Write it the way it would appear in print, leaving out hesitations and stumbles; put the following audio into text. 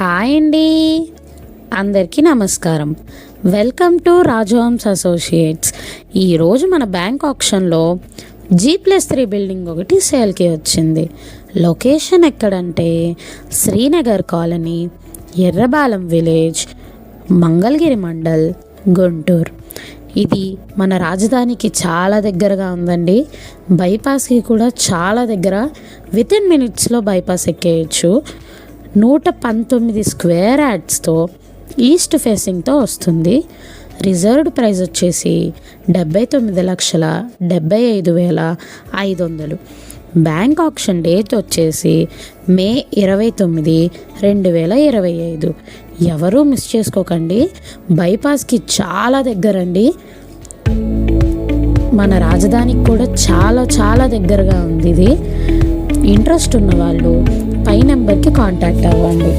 Hi అండి, అందరికీ నమస్కారం. Welcome to Raja Homes associates. ఈరోజు మన బ్యాంక్ ఆప్షన్లో G+3 బిల్డింగ్ ఒకటి సేల్కి వచ్చింది. లొకేషన్ ఎక్కడంటే శ్రీనగర్ కాలనీ, ఎర్రబాలెం విలేజ్, మంగళగిరి మండల్, గుంటూరు. ఇది మన రాజధానికి చాలా దగ్గరగా ఉందండి. బైపాస్కి కూడా చాలా దగ్గర. వితిన్ మినిట్స్లో బైపాస్ ఎక్కేయచ్చు. 119 స్క్వేర్ యార్డ్స్తో ఈస్ట్ ఫేసింగ్తో వస్తుంది. రిజర్వ్డ్ ప్రైస్ వచ్చేసి 79,75,500. బ్యాంక్ ఆప్షన్ డేట్ వచ్చేసి మే 29, 2025. ఎవరూ మిస్ చేసుకోకండి. బైపాస్కి చాలా దగ్గరండి. మన రాజధానికి కూడా చాలా చాలా దగ్గరగా ఉంది ఇది. ఇంట్రెస్ట్ ఉన్న వాళ్ళు పై నెంబర్కి కాంటాక్ట్ అవ్వండి.